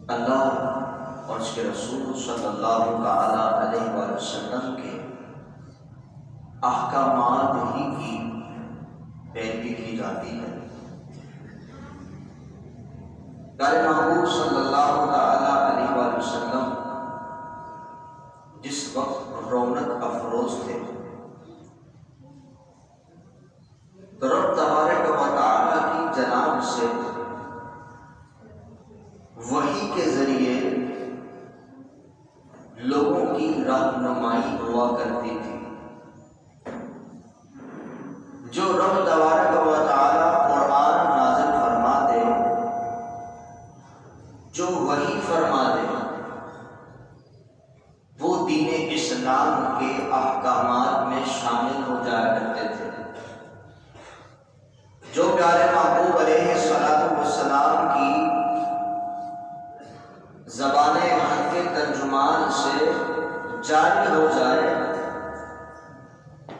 اللہ اور اس کے رسول صلی اللہ تعالی علیہ وآلہ وسلم کے احکامات ہی کی پیروی کی جاتی ہے۔ پیارے محبوب صلی اللہ تعالی علیہ وآلہ وسلم جس وقت رونق افروز تھے تو رب تبارک و تعالی کی جناب سے وحی کے ذریعے لوگوں کی رہنمائی ہوا کرتی تھی۔ جو رب تبارک و تعالی قرآن نازل فرما دے، جو وحی فرما دے، وہ دین اسلام کے احکامات میں شامل ہو جایا کرتے تھے۔ جو پیارے محبوب علیہ الصلوۃ والسلام کی زبان حق کے ترجمان سے جاری ہو جائے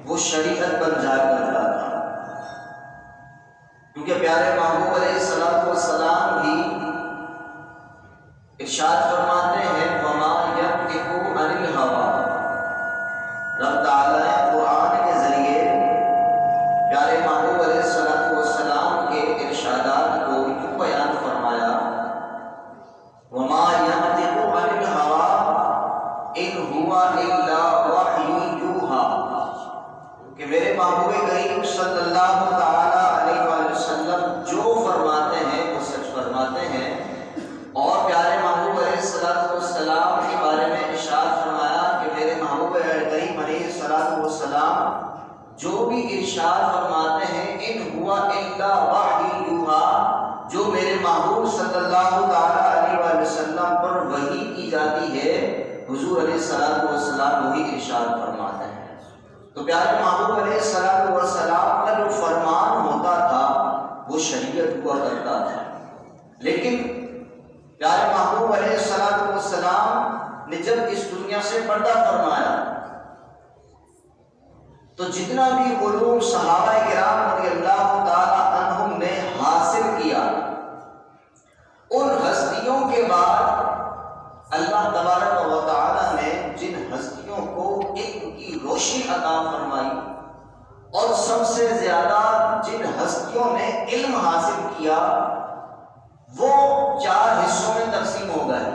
وہ شریعت بن جایا کرتا تھا، کیونکہ پیارے محبوب علیہ الصلوۃ والسلام بھی ارشاد فرماتے ہیں وما ينطق عن الهوى۔ رب تعالیٰ نے قرآن کے ذریعے پیارے محبوب علیہ الصلوۃ والسلام کے ارشادات کو یوں بیان فرمایا وما ينطق عن الهوى ان هو الا وحی یوحی، کہ میرے محبوب کریم صلی اللہ تعالی علیہ وآلہ وسلم جو فرماتے ہیں وہ سچ فرماتے ہیں۔ اور پیارے محبوب علیہ الصلوۃ والسلام کے بارے میں ارشاد فرمایا کہ میرے محبوب کریم علیہ الصلوۃ والسلام جو بھی ارشاد فرماتے ہیں ان ہوا الا وحی یوحی، جو میرے محبوب صلی اللہ تعالی علیہ وآلہ وسلم پر وحی کی جاتی ہے، حضور علیہ الصلوۃ والسلام وہی ارشاد فرماتے ہیں۔ تو پیارے محبوب علیہ الصلوۃ والسلام کا جو فرمان ہوتا تھا وہ شریعت ہوا کرتا تھا، لیکن پیارے محبوب علیہ الصلوۃ والسلام نے جب اس دنیا سے پردہ فرمایا تو جتنا بھی علوم صحابہ کرام رضی اللہ تعالی عنہم نے حاصل کیا، ان ہستیوں کے بعد اللہ تبارک و تعالی نے جن ہستیوں کو علم کی روشنی عطا فرمائی اور سب سے زیادہ جن ہستیوں نے علم حاصل کیا وہ 4 حصوں میں تقسیم ہو گئے۔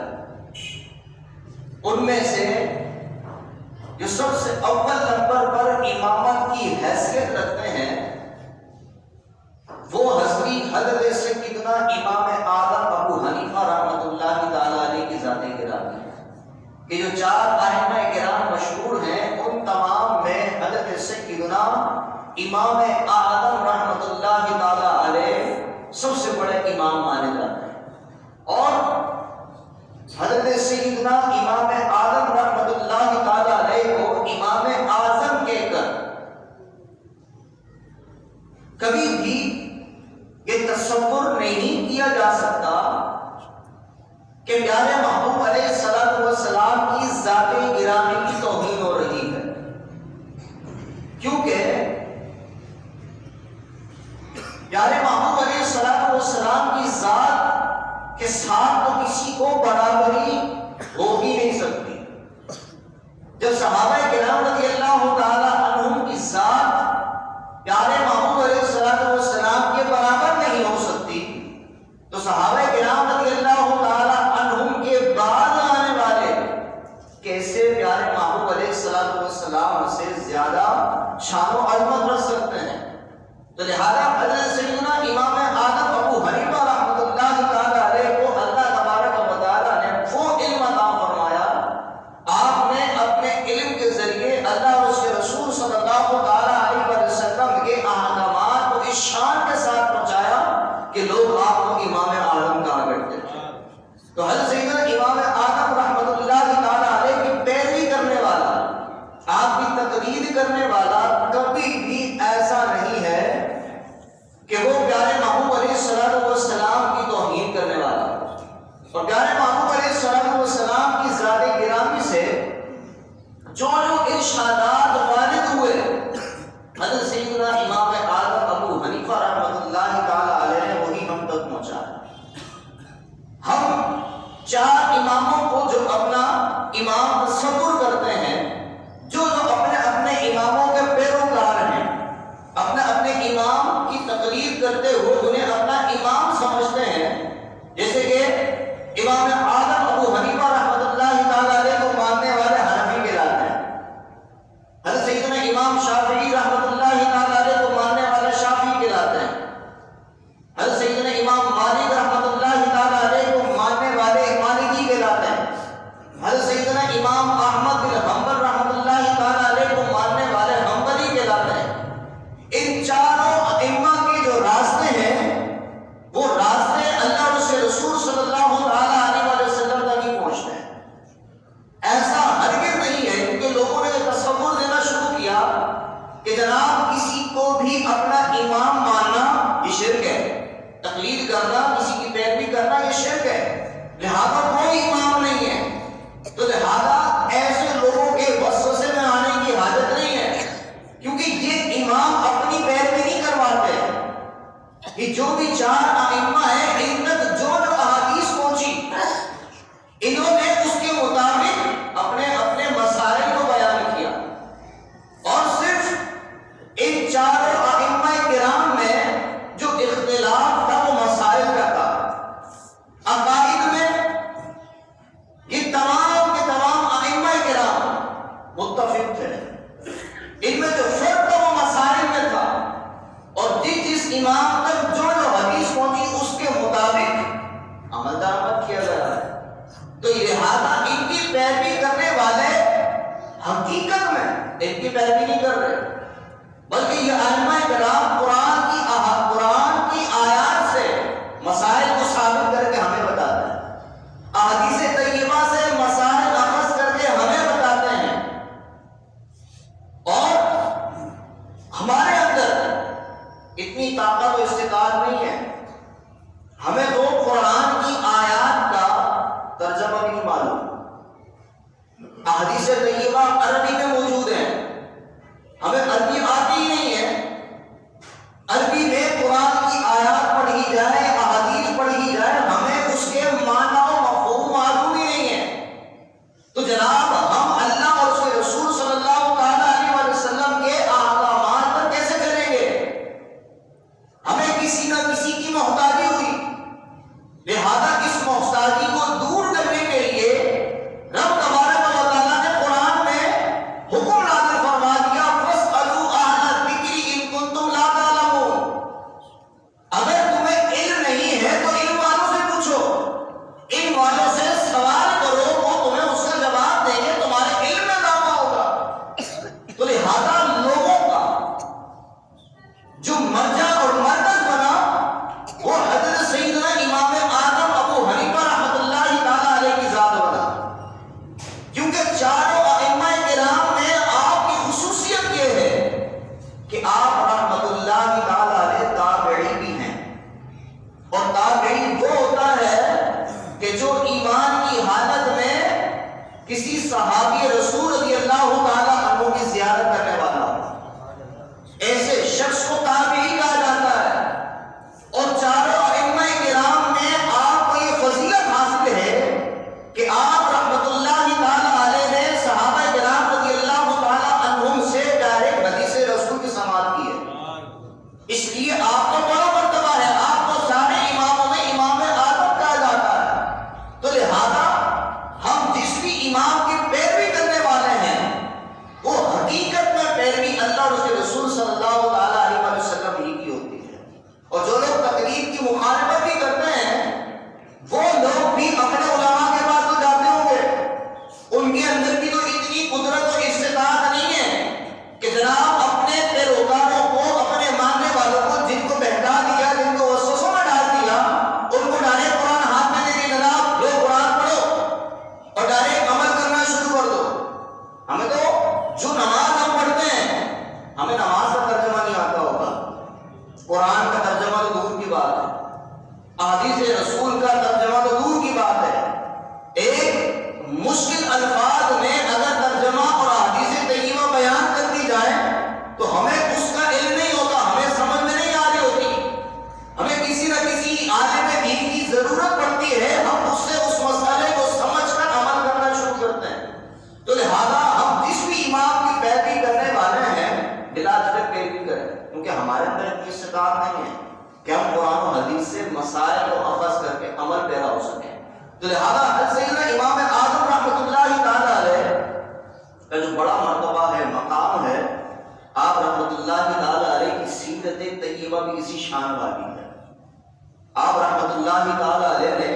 ان میں سے جو سب سے اول نمبر پر امامت کی حیثیت رکھتے ہیں وہ ہستی حضرت سیدنا امام اعظم ابو حنیفہ رحمۃ اللہ تعالی علیہ کی ذات گرامی ہے، کہ جو 4 ائمہ کرام مشہور ہیں ان تمام میں حضرت سیدنا امام اعظم رحمۃ اللہ تعالی علیہ سب سے بڑے امام مانے جاتے ہیں، اور حضرت سیدنا امام اعظم رحمۃ اللہ تعالی علیہ کو امام اعظم کہہ کر کبھی بھی یہ تصور نہیں کیا جا سکتا کہ پیارے محبوب علیہ الصلوۃ والسلام کی ذات گرامی کی توہین ہو رہی ہے، کیونکہ پیارے محبوب علیہ الصلوۃ والسلام کی ذات کے ساتھ تو کسی کو برابری ہو ہی نہیں سکتی۔ جب صحابہ کرام رضی اللہ تعالی عنہم کی ذات پیارے محبوب علیہ الصلوۃ والسلام کے برابر نہیں ہو سکتی تو صحابہ کرام رضی اللہ تعالی عنہم کے بعد آنے والے کیسے پیارے محبوب علیہ الصلوۃ والسلام سے زیادہ شان و عظمت رکھ سکتے ہیں؟ تو لہذا حضرت سیدنا امام اعظم ابو حنیفہ رحمۃ اللہ تعالی علیہ کو اللہ تبارک و تعالی نے وہ علم عطا فرمایا، آپ نے اپنے علم کے ذریعے اللہ اور اس کے رسول صلی اللہ تعالی علیہ وسلم کے احکامات کو اس شان کے ساتھ پہنچایا کہ لوگ آپ کو امام اعظم کہا کرتے تھے۔ تو حضرت سیدنا امام اعظم رحمۃ اللہ تعالی علیہ کی پیروی کرنے والا، آپ کی تقلید کرنے والا کبھی بھی ایسا نہیں ہے کہ وہ پیارے محبوب علیہ الصلوۃ والسلام کی توہین کرنے والا، اور پیارے محبوب علیہ الصلوۃ والسلام کی ذات گرامی سے جو ارشادات وارد ہوئے حضرت سیدنا امام اعظم ابو حنیفہ رحمۃ اللہ تعالی علیہ نے وہی ہم تک پہنچایا۔ رسول صلی اللہ علیہ وسلم تک ہی پہنچتے ہیں۔ ایسا ہرگز نہیں ہے، کیونکہ لوگوں نے تصور دینا شروع کیا کہ جناب کسی کو بھی اپنا امام ماننا یہ شرک ہے، تقلید کرنا، کسی کی پیروی کرنا یہ شرک ہے، لہذا کوئی امام نہیں ہے۔ تو لہذا ایسے لوگوں کے وسوسے میں آنے کی حاجت نہیں ہے، کیونکہ یہ امام اپنی پیروی نہیں کرواتے۔ یہ جو بھی چار ائمہ ہیں، ان تک جو جو احادیث پہنچی، انہوں نے اس کے مطابق اپنے اپنے مسائل کو بیان کیا، اور صرف ان چاروں ائمہ کرام میں جو اختلاف تھا وہ مسائل کا تھا۔ عقائد میں یہ تمام کے تمام ائمہ کرام متفق تھے، ان میں جو فرق تھا وہ مسائل میں تھا، اور جس امام تک جو جو حدیث پہنچی اس کے مطابق عمل درآمد کیا گیا ہے۔ تو لہذا ان کی پیروی کرنے والے حقیقت میں ان کی پیروی نہیں کر رہے، بلکہ یہ ائمہ کرام قرآن کی آیات سے مسائل کو ثابت کر کے ہمیں بتاتے ہیں، احادیث طیبہ سے مسائل اخذ کر کے ہمیں بتاتے ہیں، اور ہمارے اندر اتنی طاقت و استطاعت نہیں ہے، ہمیں تو قرآن کی آیات کا ترجمہ بھی نہیں معلوم، احادیث طیبہ عربی میں موجود ہیں، ہمیں عربی آتی ہی نہیں ہے، عربی میں قرآن کی آیات پڑھی جائے، احادیث پڑھی جائے، ہمیں اس کے معنی و مفہوم معلوم ہی نہیں ہے، تو جناب ہم اللہ اور اس کے رسول صلی اللہ علیہ وسلم کے احکامات پر کیسے چلیں گے؟ ہمیں کسی نہ کسی کی محتاجی ہوئی، لہذا اس محتاجی کو دور کرنے کے لیے رب تبارک و تعالیٰ نے قرآن میں حکم نازل فرما دیا، فَاسْأَلُوا أَهْلَ الذِّكْرِ إِن كُنتُمْ لَا تَعْلَمُونَ۔ اگر تمہیں علم نہیں ہے تو علم والوں سے پوچھو، علم والوں سے سوال کرو، وہ تمہیں اس کا جواب دیں گے، تمہارے علم میں اضافہ ہوگا۔ تو لہذا لوگوں کا جو مرجع اور مرکز بنا وہ حضرت سیدنا امام اعظم ابو حنیفہ رحمۃ اللہ تعالیٰ علیہ کی ذات بنا، کیونکہ چاروں ائمہ کرام میں آپ کی خصوصیت یہ ہے کہ آپ رحمۃ اللہ تعالیٰ علیہ تابعی بھی ہیں، اور تابعی وہ ہوتا ہے کہ جو ایمان کی حالت میں کسی صحابی رسول رضی اللہ تعالیٰ عنہ کی زیارت کرنے والا ہو، ایسے شخص کو تابعی کہا جاتا ہے۔ اور چاروں ائمہ کرام میں آپ کو یہ فضیلت حاصل ہے کہ آپ رحمۃ اللہ تعالیٰ علیہ نے صحابہ کرام رضی اللہ تعالیٰ عنہم سے ڈائریکٹ حدیث رسول کی سماعت کی ہے، اس لیے آپ کو بڑا مرتبہ ہے، آپ کو سارے اماموں میں امام اعظم کہا جاتا ہے۔ تو لہذا ہم جس بھی امام کی پیروی کرنے والے ہیں وہ حقیقت میں پیروی اللہ اور اس کے رسول صلی اللہ تعالیٰ علیہ وسلم ہی کی ہوتی ہے، اور جو لوگ تقلید کی مخالفت بھی کرتے ہیں وہ لوگ بھی اپنے علماء کے پاس تو جاتے ہوں گے، ان کے اندر بھی تو اتنی قدرت و استطاعت نہیں ہے کہ جناب اپنے پیروکاروں کو، اپنے ماننے والوں کو، جن کو بہکا دیا، جن کو وسوسوں میں ڈال دیا، ان کو ڈائریکٹ قرآن ہاتھ میں دے کے جناب لو قرآن پڑھو اور ڈائریکٹ عمل کرنا شروع کر دو۔ ہمیں تو جو نماز ہم پڑھتے ہیں، ہمیں نماز کا ترجمہ نہیں آتا ہوگا، قرآن کا ترجمہ تو دور کی بات ہے، احادیث رسول کا ترجمہ تو دور کی بات ہے۔ ایک مشکل الفاظ میں اگر ترجمہ اور احادیث طیبہ بیان کر دی جائے تو ہمیں اس کا علم نہیں ہوتا، ہمیں سمجھ میں نہیں آ رہی ہوتی، ہمیں کسی نہ کسی عالم دین کی ضرورت پڑتی ہے، ہم اس سے اس مسئلے کو سمجھ کر عمل کرنا شروع کرتے ہیں۔ تو لہذا ہم جس بھی امام کی پیروی کرنے والے ہیں بلا جھجک پیروی کریں، کیونکہ ہمارے اندر اتنی استطاعت نہیں ہے کہ ہم قرآن و حدیث سے مسائل کو اخذ کر کے عمل پیرا ہو سکیں۔ تو لہذا حضرت سیدنا امام اعظم رحمۃ اللہ تعالیٰ علیہ کا جو بڑا مرتبہ ہے، مقام ہے، آپ رحمۃ اللہ تعالیٰ علیہ کی سیرت طیبہ بھی اسی شان والی ہے۔ آپ رحمۃ اللہ تعالیٰ علیہ نے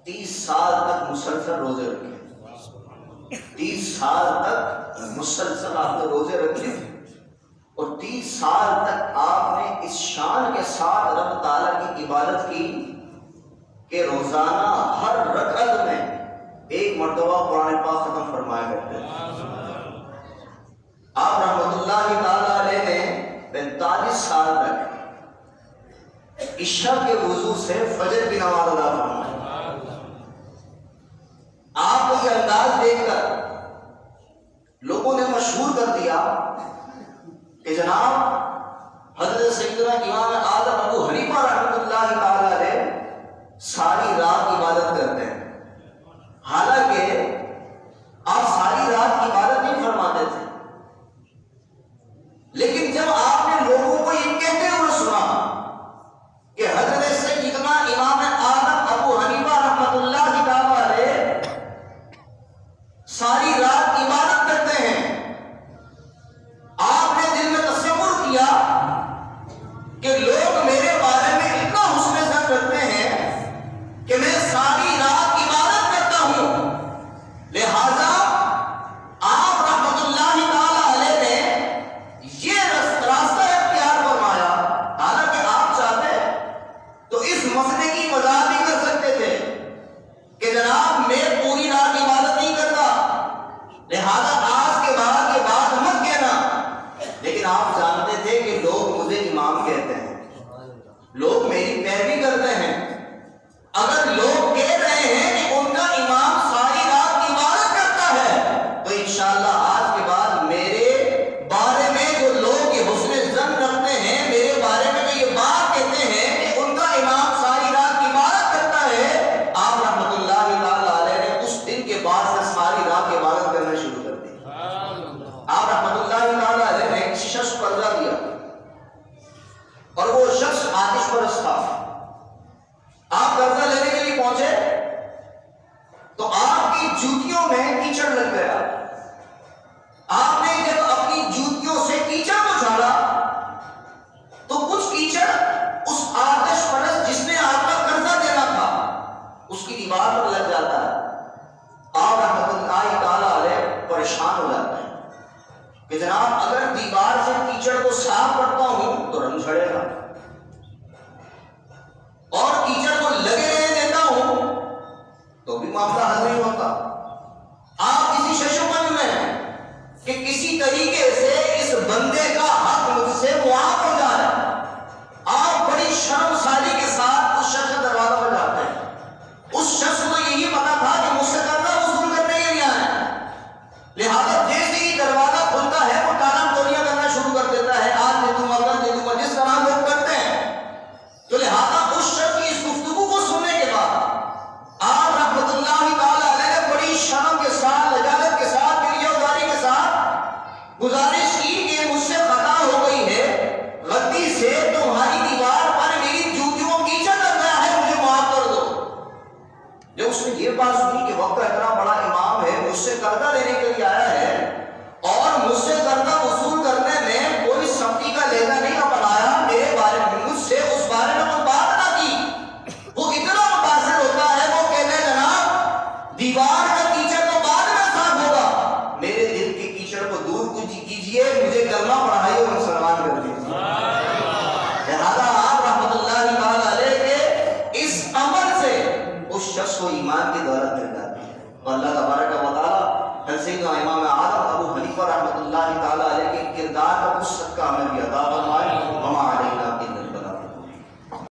30 سال تک مسلسل روزے رکھے، 30 سال تک مسلسل آپ نے روزے رکھے، اور 30 سال تک آپ نے اس شان کے ساتھ رب تعالیٰ کی عبادت کی کہ روزانہ ہر رکعت میں ایک مرتبہ قرآن پاک ختم فرمایا کرتے تھے۔ آپ رحمت اللہ تعالی علیہ نے 45 سال تک عشاء کے وضو سے فجر کی نماز ادا فرمائی۔ آپ کو یہ انداز دیکھ کر لوگوں نے مشہور کر دیا کہ جناب حضرت سیدنا امام اعظم ابو حنیفہ رحمۃ اللہ تعالی علیہ ساری رات عبادت کرتے ہیں، حالانکہ آپ ساری رات عبادت نہیں فرماتے تھے، لیکن جب آپ نے لوگوں کو یہ کہتے ہوئے سنا کہ حضرت سیدنا امام اعظم ابو حنیفہ رحمۃ اللہ تعالی علیہ ساری رات عبادت کرتے ہیں، آپ نے دل میں تصور کیا کہ لوگ میرے بارے میں اتنا حسن ظن رکھتے ہیں کہ میں ساری رات عبادت کرتا ہوں، لہذا آپ رحمت اللہ تعالی علیہ نے یہ راستہ اختیار فرمایا۔ حالانکہ آپ چاہتے تو اس مسئلے کی وضاحت بھی کر سکتے تھے کہ جناب میں پوری رات عبادت نہیں کرتا، لہذا آج کے بعد یہ بات مت کہنا، لیکن آپ جانتے تھے کہ لوگ مجھے امام کہتے ہیں، لوگ میری پیروی کرتے ہیں، اگر لوگ کہہ رہے ہیں کہ ان کا امام ساری رات عبادت کرتا ہے تو انشاءاللہ آج کے بعد میرے بارے میں جو لوگ یہ حسن ظن رکھتے ہیں، میرے بارے میں جو یہ بات کہتے ہیں کہ ان کا امام ساری رات عبادت کرتا ہے، آپ رحمت اللہ تعالی علیہ نے اس دن کے بعد سے ساری رات عبادت کرنا شروع کر دی۔ آپ رحمت اللہ تعالی علیہ نے کسی شخص کو قرضہ دیا اور وہ شخص آتش پرست تھا، آپ قرضہ لینے کے لیے پہنچے تو آپ کی جوتیوں میں کیچڑ لگ گیا، آپ نے جب اپنی جوتیوں سے کیچڑ کو جھاڑا تو کچھ کیچڑ اس آتش پرست جس نے آپ کا قرضہ دینا تھا اس کی دیوار پر لگ جاتا ہے۔ آپ رحمت اللہ تعالی علیہ پریشان ہو جاتے ہیں کہ جناب اگر دیوار سے کیچڑ کو صاف کرتا ہوں تو رنگ جھڑے گا، اور کیچڑ کو لگے رہنے دیتا ہوں تو بھی معاملہ حل نہیں ہوتا۔ آپ کسی ششپن میں کہ کسی طریقے سے اس بندے کا حق مجھ سے معاف ہو جائے، آپ بڑی شرمساری کے ساتھ اس شخص کے دروازہ پر جاتے ہیں۔ اس شخص کو یہی پتا تھا کہ مجھ سے قرضہ وصول کرنے کے لیے آیا ہے، لہذا جیسے ہی دروازہ کھلتا ہے وہ ٹالم ٹولیاں کرنا شروع کر دیتا ہے، آج دے دوں گا کل دے دوں گا، جس طرح لوگ کرتے ہیں۔ تو لہذا اس شخص کی اس گفتگو کو سننے کے بعد آپ رحمت اللہ تعالی علیہ نے بڑی شرم کے ساتھ، لجاجت کے ساتھ، دلیاداری کے ساتھ گزارش کی کہ مجھ سے خطا ہو گئی ہے، غلطی سے تمہاری دیوار پر میری جوتیوں کو کیچڑ لگ گیا ہے، مجھے معاف کر دو۔ جب اس نے یہ بات سنی کہ وقت اتنا بڑا امام ہے، مجھ سے قرضہ لینے کے لیے آیا ہے اور مجھ سے قرضہ وصول کرنے میں کوئی سختی کا لہجہ نہیں اپنایا، میرے بارے میں مجھ سے اس بارے میں کوئی بات نہ کی، وہ اتنا متاثر ہوتا ہے، وہ کہتے ہیں جناب دیوار کا کیچڑ تو بعد میں صاف ہوگا، میرے دل کے کیچڑ کو دور کیجیے، مجھے کلمہ پڑھائیے اور مسلمان کر دیجیے۔ لہذا آپ رحمت اللہ تعالی علیہ کے اس عمل سے اس شخص کو ایمان کی دولت مل جاتی ہے، اور اللہ تبارک و تعالی سیدنا امام اعظم ابو حنیفہ رحمت اللہ تعالی علیہ کے کردار کا اس صدقہ ہمیں بھی عطا فرمائے۔